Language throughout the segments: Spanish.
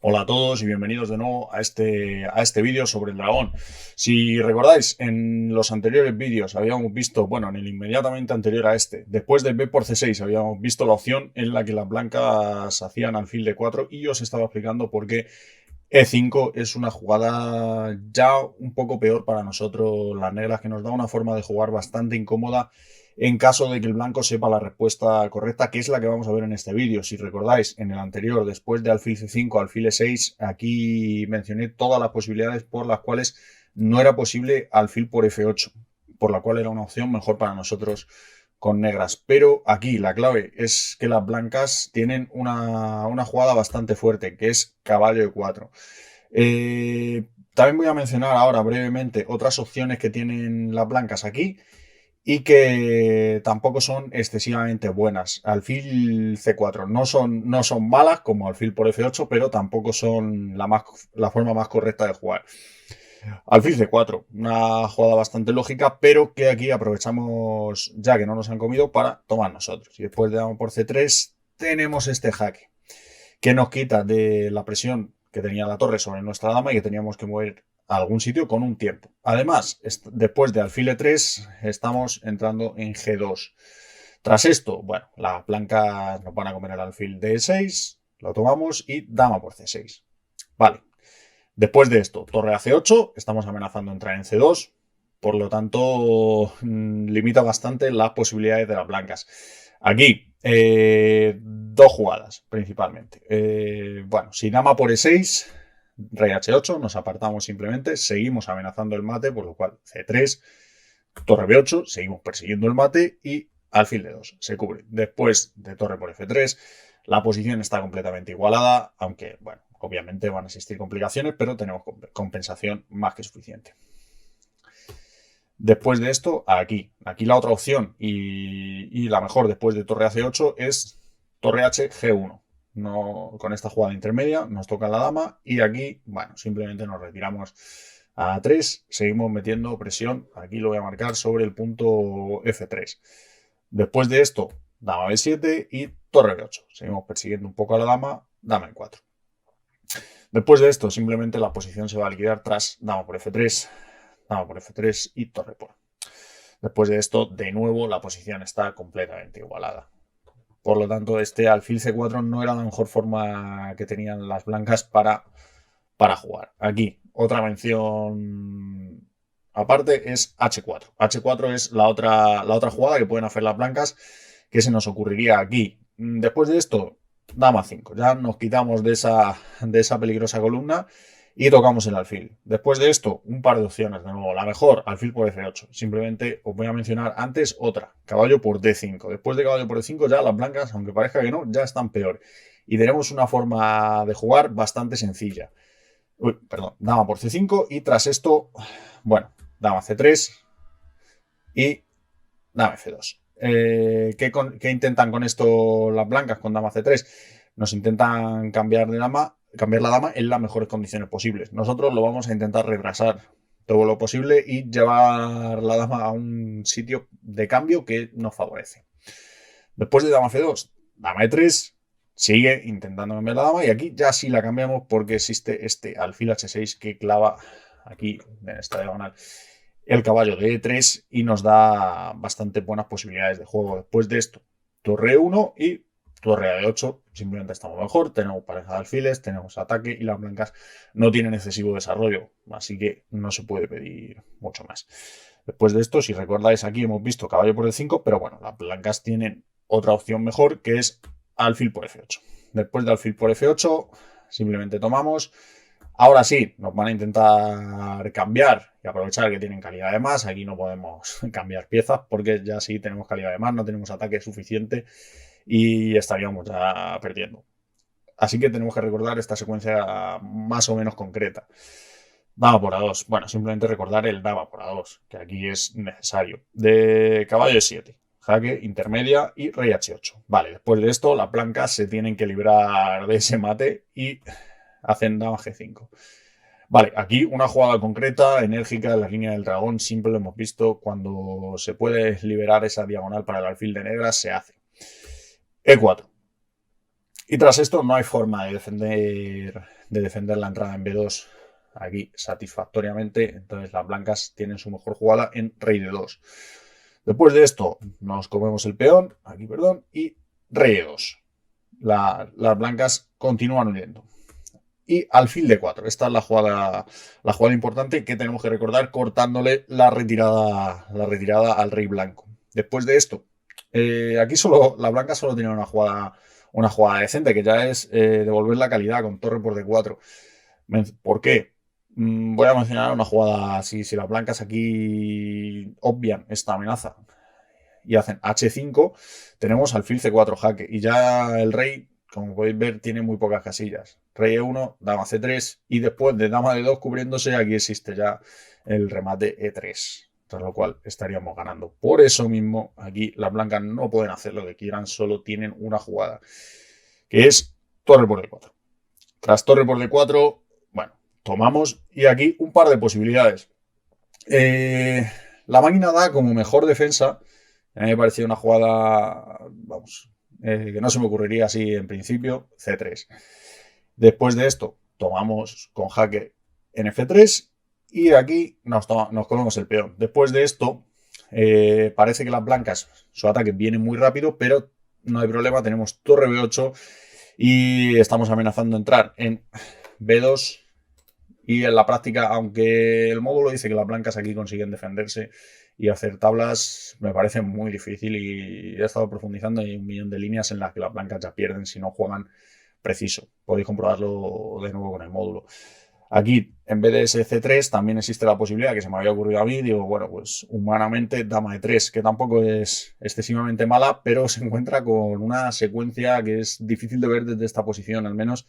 Hola a todos y bienvenidos de nuevo a este vídeo sobre el dragón. Si recordáis, en los anteriores vídeos habíamos visto, bueno, en el inmediatamente anterior a este, después de B por C6 habíamos visto la opción en la que las blancas hacían alfil de 4 y os estaba explicando por qué E5 es una jugada ya un poco peor para nosotros las negras, que nos da una forma de jugar bastante incómoda en caso de que el blanco sepa la respuesta correcta, que es la que vamos a ver en este vídeo. Si recordáis, en el anterior, después de alfil C5, alfil E6, aquí mencioné todas las posibilidades por las cuales no era posible alfil por F8, por la cual era una opción mejor para nosotros con negras. Pero aquí la clave es que las blancas tienen una jugada bastante fuerte, que es caballo de 4. También voy a mencionar ahora brevemente otras opciones que tienen las blancas aquí y que tampoco son excesivamente buenas. Alfil C4 no son malas como alfil por F8, pero tampoco son la forma más correcta de jugar. Alfil C4, una jugada bastante lógica, pero que aquí aprovechamos ya que no nos han comido para tomar nosotros. Y después de dama por C3 tenemos este jaque, que nos quita de la presión que tenía la torre sobre nuestra dama y que teníamos que mover a algún sitio con un tiempo. Además, después de alfil E3 estamos entrando en G2. Tras esto, bueno, las blancas nos van a comer el alfil de E6, lo tomamos y dama por C6. Vale. Después de esto, torre a C8, estamos amenazando entrar en C2, por lo tanto limita bastante las posibilidades de las blancas. Aquí, dos jugadas principalmente. Bueno, si dama por E6, rey H8, nos apartamos simplemente, seguimos amenazando el mate, por lo cual C3, torre B8, seguimos persiguiendo el mate y alfil de 2 se cubre. Después de torre por F3, la posición está completamente igualada, aunque, bueno, obviamente van a existir complicaciones, pero tenemos compensación más que suficiente. Después de esto, aquí la otra opción y la mejor después de torre AC8 es torre H G1. No, con esta jugada intermedia nos toca la dama y aquí, bueno, simplemente nos retiramos a 3, seguimos metiendo presión, aquí lo voy a marcar sobre el punto F3. Después de esto, dama B7 y torre B8. Seguimos persiguiendo un poco a la dama, dama E4. Después de esto, simplemente la posición se va a liquidar tras dama por F3, dama por F3 y torre por. Después de esto, de nuevo, la posición está completamente igualada. Por lo tanto, este alfil C4 no era la mejor forma que tenían las blancas para jugar. Aquí, otra mención aparte es H4. H4 es la otra jugada que pueden hacer las blancas que se nos ocurriría aquí. Después de esto, dama 5. Ya nos quitamos de esa peligrosa columna y tocamos el alfil. Después de esto, un par de opciones de nuevo. La mejor, alfil por F8. Simplemente os voy a mencionar antes otra, caballo por D5. Después de caballo por D5 ya las blancas, aunque parezca que no, ya están peor. Y tenemos una forma de jugar bastante sencilla. Uy, perdón, dama por C5 y tras esto, bueno, dama C3 y dama F2. ¿Qué intentan con esto las blancas con dama C3? Nos intentan cambiar la dama en las mejores condiciones posibles. Nosotros lo vamos a intentar retrasar todo lo posible y llevar la dama a un sitio de cambio que nos favorece. Después de dama F2, dama E3, sigue intentando cambiar la dama y aquí ya sí la cambiamos porque existe este alfil H6 que clava aquí en esta diagonal el caballo de E3 y nos da bastante buenas posibilidades de juego. Después de esto, torre 1 y torre a 8 simplemente estamos mejor, tenemos pareja de alfiles, tenemos ataque y las blancas no tienen excesivo desarrollo, así que no se puede pedir mucho más. Después de esto, si recordáis, aquí hemos visto caballo por E5, pero bueno, las blancas tienen otra opción mejor que es alfil por F8. Después de alfil por F8, simplemente tomamos. Ahora sí, nos van a intentar cambiar y aprovechar que tienen calidad de más. Aquí no podemos cambiar piezas porque ya sí tenemos calidad de más, no tenemos ataque suficiente y estaríamos ya perdiendo. Así que tenemos que recordar esta secuencia más o menos concreta. Dama por A2. Bueno, simplemente recordar el dama por A2, que aquí es necesario. De caballo E7. Jaque, intermedia y rey H8. Vale, después de esto, las blancas se tienen que librar de ese mate y hacen dama G5. Vale, aquí una jugada concreta, enérgica, en la línea del dragón, siempre lo hemos visto, cuando se puede liberar esa diagonal para el alfil de negras, se hace. E4. Y tras esto no hay forma de defender la entrada en B2 aquí satisfactoriamente. Entonces las blancas tienen su mejor jugada en rey de 2. Después de esto nos comemos el peón, aquí perdón, y rey de 2. Las blancas continúan huyendo. Y alfil de 4. Esta es la jugada importante que tenemos que recordar cortándole la retirada al rey blanco. Después de esto, aquí la blanca solo tiene una jugada decente, que ya es devolver la calidad con torre por D4. ¿Por qué? Voy a mencionar una jugada así. Si las blancas aquí obvian esta amenaza y hacen H5, tenemos alfil C4 jaque. Y ya el rey, como podéis ver, tiene muy pocas casillas. Rey E1, dama C3 y después de dama D2 cubriéndose, aquí existe ya el remate E3. Tras lo cual estaríamos ganando. Por eso mismo, aquí las blancas no pueden hacer lo que quieran, solo tienen una jugada, que es torre por D4. Tras torre por D4, bueno, tomamos y aquí un par de posibilidades. La máquina da como mejor defensa. A mí me pareció una jugada, vamos, que no se me ocurriría así en principio, C3. Después de esto, tomamos con jaque en F3 y aquí nos comemos el peón. Después de esto, parece que las blancas, su ataque viene muy rápido, pero no hay problema, tenemos torre B8 y estamos amenazando entrar en B2 y en la práctica, aunque el módulo dice que las blancas aquí consiguen defenderse y hacer tablas, me parece muy difícil y he estado profundizando y hay un millón de líneas en las que las blancas ya pierden si no juegan preciso. Podéis comprobarlo de nuevo con el módulo. Aquí, en vez de ese C3, también existe la posibilidad que se me había ocurrido a mí. Digo, bueno, pues humanamente dama de 3, que tampoco es excesivamente mala, pero se encuentra con una secuencia que es difícil de ver desde esta posición, al menos,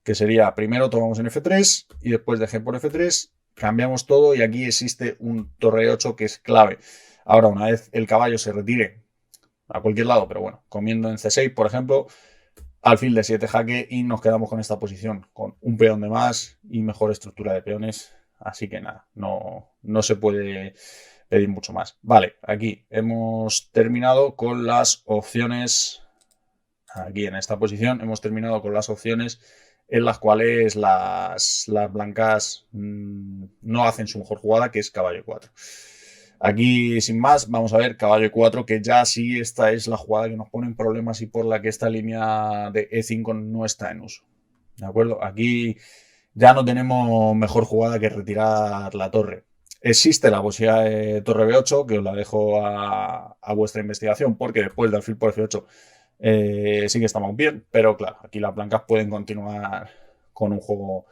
que sería primero tomamos en F3 y después de G por F3 cambiamos todo y aquí existe un torre 8 que es clave. Ahora, una vez el caballo se retire a cualquier lado, pero bueno, comiendo en C6, por ejemplo, alfil de 7 jaque y nos quedamos con esta posición, con un peón de más y mejor estructura de peones. Así que nada, no se puede pedir mucho más. Vale, aquí hemos terminado con las opciones. Aquí en esta posición hemos terminado con las opciones en las cuales las blancas no hacen su mejor jugada, que es caballo 4. Aquí, sin más, vamos a ver caballo 4, que ya sí esta es la jugada que nos pone en problemas y por la que esta línea de E5 no está en uso. ¿De acuerdo? Aquí ya no tenemos mejor jugada que retirar la torre. Existe la posibilidad de torre B8, que os la dejo a vuestra investigación, porque después de alfil por F8 sí que estamos bien, pero claro, aquí las blancas pueden continuar con un juego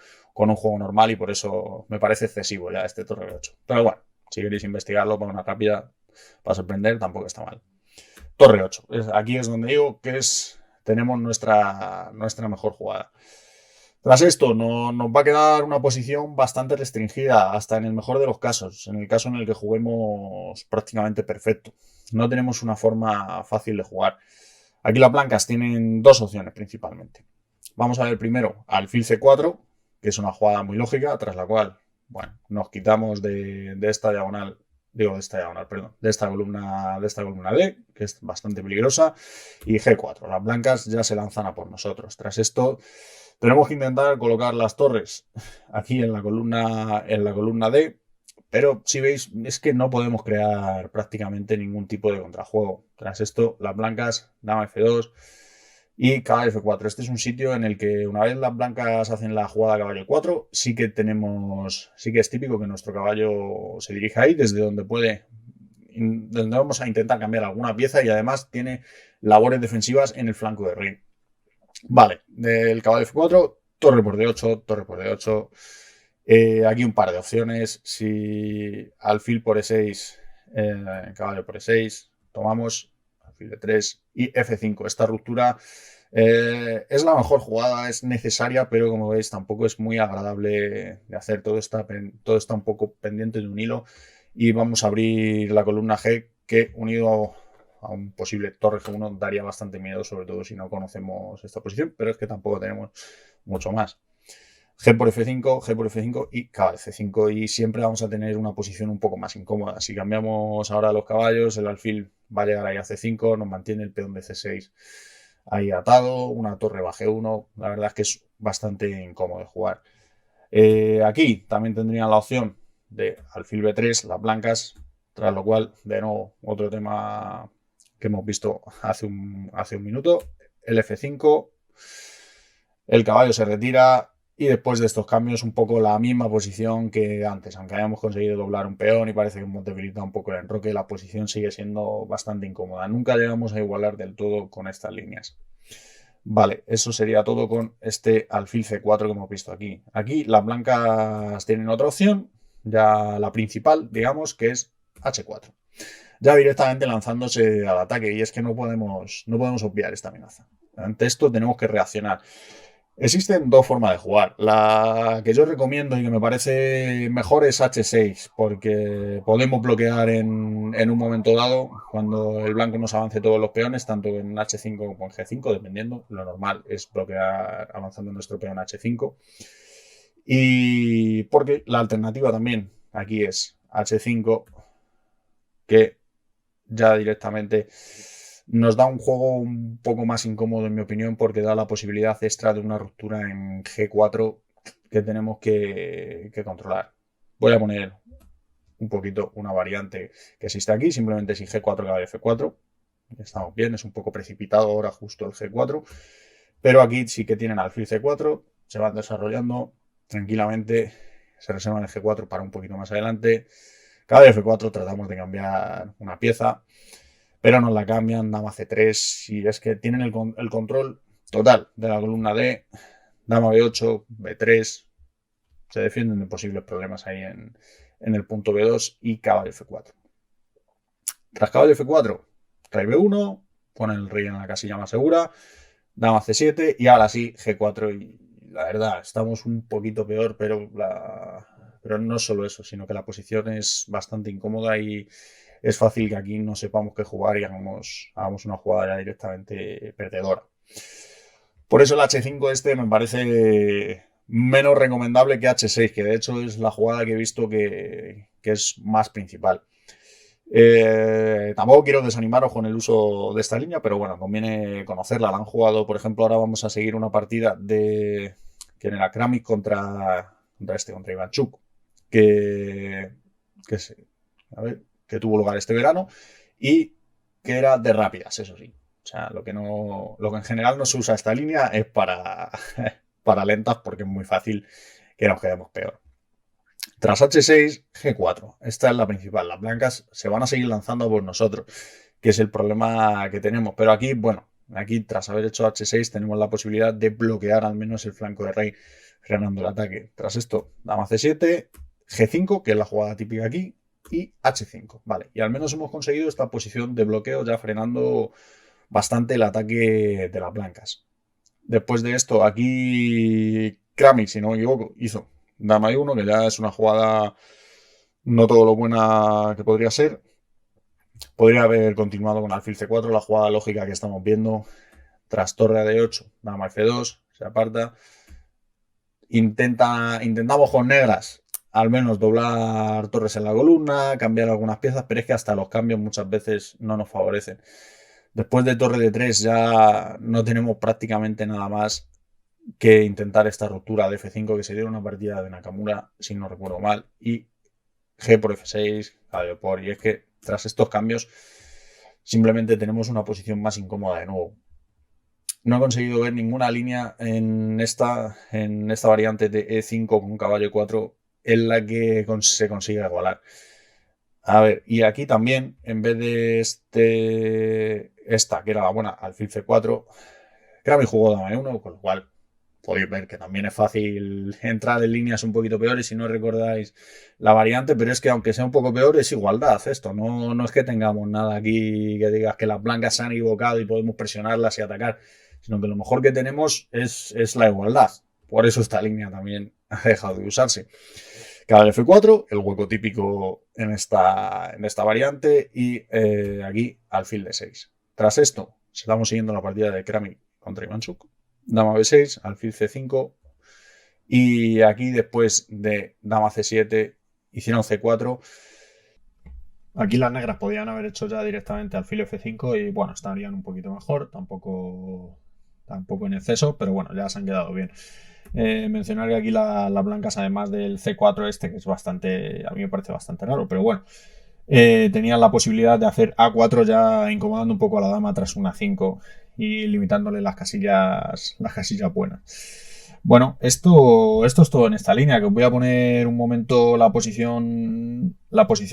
normal y por eso me parece excesivo ya este torre B8. Pero bueno, si queréis investigarlo para una rápida, para sorprender, tampoco está mal. Torre 8. Aquí es donde digo que tenemos nuestra mejor jugada. Tras esto, nos va a quedar una posición bastante restringida, hasta en el mejor de los casos, en el caso en el que juguemos prácticamente perfecto. No tenemos una forma fácil de jugar. Aquí las blancas tienen dos opciones principalmente. Vamos a ver primero alfil C4, que es una jugada muy lógica, tras la cual, bueno, nos quitamos de esta diagonal, perdón, de esta columna D, que es bastante peligrosa, y G4. Las blancas ya se lanzan a por nosotros. Tras esto, tenemos que intentar colocar las torres aquí en la columna D, pero si veis, es que no podemos crear prácticamente ningún tipo de contrajuego. Tras esto, las blancas, dama F2 y caballo F4. Este es un sitio en el que una vez las blancas hacen la jugada caballo 4, sí que es típico que nuestro caballo se dirija ahí, desde donde vamos a intentar cambiar alguna pieza y además tiene labores defensivas en el flanco de rey. Vale, del caballo F4, torre por D8, torre por D8. Aquí un par de opciones. Si alfil por E6, caballo por E6, tomamos alfil de 3 y F5. Esta ruptura es la mejor jugada, es necesaria, pero como veis tampoco es muy agradable de hacer. Todo está un poco pendiente de un hilo y vamos a abrir la columna G, que unido a un posible torre G1 daría bastante miedo, sobre todo si no conocemos esta posición, pero es que tampoco tenemos mucho más. G por F5, G por F5 y caballo F5 y siempre vamos a tener una posición un poco más incómoda. Si cambiamos ahora los caballos, el alfil va a llegar ahí a C5, nos mantiene el peón de C6 ahí atado, una torre baje 1, la verdad es que es bastante incómodo de jugar. Aquí también tendrían la opción de alfil B3, las blancas, tras lo cual, de nuevo, otro tema que hemos visto hace un minuto, el F5, el caballo se retira y después de estos cambios un poco la misma posición que antes, aunque hayamos conseguido doblar un peón y parece que hemos debilitado un poco el enroque, la posición sigue siendo bastante incómoda. Nunca llegamos a igualar del todo con estas líneas. Vale, eso sería todo con este alfil C4 que hemos visto aquí. Aquí las blancas tienen otra opción, ya la principal, digamos, que es H4. Ya directamente lanzándose al ataque, y es que no podemos obviar esta amenaza. Ante esto tenemos que reaccionar. Existen dos formas de jugar. La que yo recomiendo y que me parece mejor es H6, porque podemos bloquear en un momento dado, cuando el blanco nos avance todos los peones, tanto en H5 como en G5, dependiendo. Lo normal es bloquear avanzando nuestro peón H5. Y porque la alternativa también aquí es H5, que ya directamente nos da un juego un poco más incómodo, en mi opinión, porque da la posibilidad extra de una ruptura en G4 que tenemos que controlar. Voy a poner un poquito una variante que existe aquí, simplemente si G4 caballo F4. Estamos bien, es un poco precipitado ahora justo el G4, pero aquí sí que tienen alfil C4, se van desarrollando tranquilamente, se reservan el G4 para un poquito más adelante. Caballo F4 tratamos de cambiar una pieza, pero nos la cambian, dama C3, y es que tienen el control total de la columna D, dama B8, B3, se defienden de posibles problemas ahí en el punto B2 y caballo F4. Tras caballo F4, rey B1, ponen el rey en la casilla más segura, dama C7 y ahora sí G4 y la verdad, estamos un poquito peor, pero no solo eso, sino que la posición es bastante incómoda y es fácil que aquí no sepamos qué jugar y hagamos una jugada ya directamente perdedora. Por eso el H5 este me parece menos recomendable que H6, que de hecho es la jugada que he visto que es más principal. Tampoco quiero desanimaros con el uso de esta línea, pero bueno, conviene conocerla. La han jugado, por ejemplo, ahora vamos a seguir una partida de que en el Kramnik contra Ivanchuk, que tuvo lugar este verano y que era de rápidas, eso sí. O sea, lo que en general no se usa esta línea es para, para lentas porque es muy fácil que nos quedemos peor. Tras H6, G4. Esta es la principal. Las blancas se van a seguir lanzando por nosotros, que es el problema que tenemos. Pero aquí, bueno, aquí tras haber hecho H6 tenemos la posibilidad de bloquear al menos el flanco de rey, frenando el ataque. Tras esto, dama C7, G5, que es la jugada típica aquí, y H5. Vale, y al menos hemos conseguido esta posición de bloqueo ya frenando bastante el ataque de las blancas. Después de esto, aquí Kramnik, si no me equivoco, hizo dama E1, que ya es una jugada no todo lo buena que podría ser. Podría haber continuado con alfil C4, la jugada lógica que estamos viendo. Tras torre a D8, dama F2, se aparta. Intentamos con negras al menos doblar torres en la columna, cambiar algunas piezas, pero es que hasta los cambios muchas veces no nos favorecen. Después de torre de 3 ya no tenemos prácticamente nada más que intentar esta ruptura de F5 que se dio en una partida de Nakamura, si no recuerdo mal, y G por F6, caballo por, y es que tras estos cambios simplemente tenemos una posición más incómoda de nuevo. No he conseguido ver ninguna línea en esta variante de E5 con caballo 4 en la que se consiga igualar. A ver, y aquí también, en vez de esta, que era la buena, alfil C4, Kramnik jugó dama E1, con lo cual podéis ver que también es fácil entrar en líneas un poquito peores si no recordáis la variante, pero es que aunque sea un poco peor es igualdad esto, no es que tengamos nada aquí que digas que las blancas se han equivocado y podemos presionarlas y atacar, sino que lo mejor que tenemos es la igualdad. Por eso esta línea también ha dejado de usarse. Caballo F4, el hueco típico en esta variante, y aquí alfil D6. Tras esto, estamos siguiendo la partida de Kramnik contra Ivanchuk. Dama B6, alfil C5, y aquí después de dama C7 hicieron C4. Aquí las negras podían haber hecho ya directamente alfil F5 y bueno, estarían un poquito mejor, tampoco en exceso, pero bueno, ya se han quedado bien. Mencionar que aquí las blancas, además del C4 este, que es bastante, a mí me parece bastante raro, pero bueno, tenían la posibilidad de hacer A4 ya incomodando un poco a la dama tras una 5 y limitándole las casillas buenas. Bueno, esto es todo en esta línea, que os voy a poner un momento la posición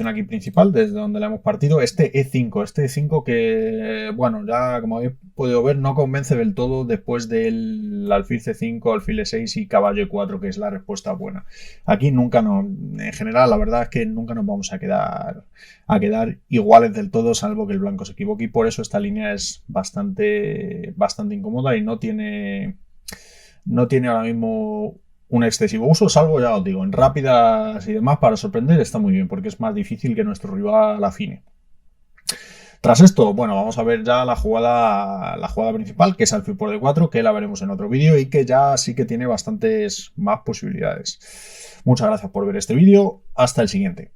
aquí principal, desde donde la hemos partido. Este E5 que, bueno, ya como habéis podido ver, no convence del todo después del alfil C5, alfil E6 y caballo E4, que es la respuesta buena. Aquí nunca nos, en general, la verdad es que nunca nos vamos a quedar iguales del todo, salvo que el blanco se equivoque, y por eso esta línea es bastante incómoda y no tiene ahora mismo un excesivo uso, salvo, ya os digo, en rápidas y demás para sorprender está muy bien, porque es más difícil que nuestro rival afine. Tras esto, bueno, vamos a ver ya la jugada principal, que es alfil por D4, que la veremos en otro vídeo y que ya sí que tiene bastantes más posibilidades. Muchas gracias por ver este vídeo, hasta el siguiente.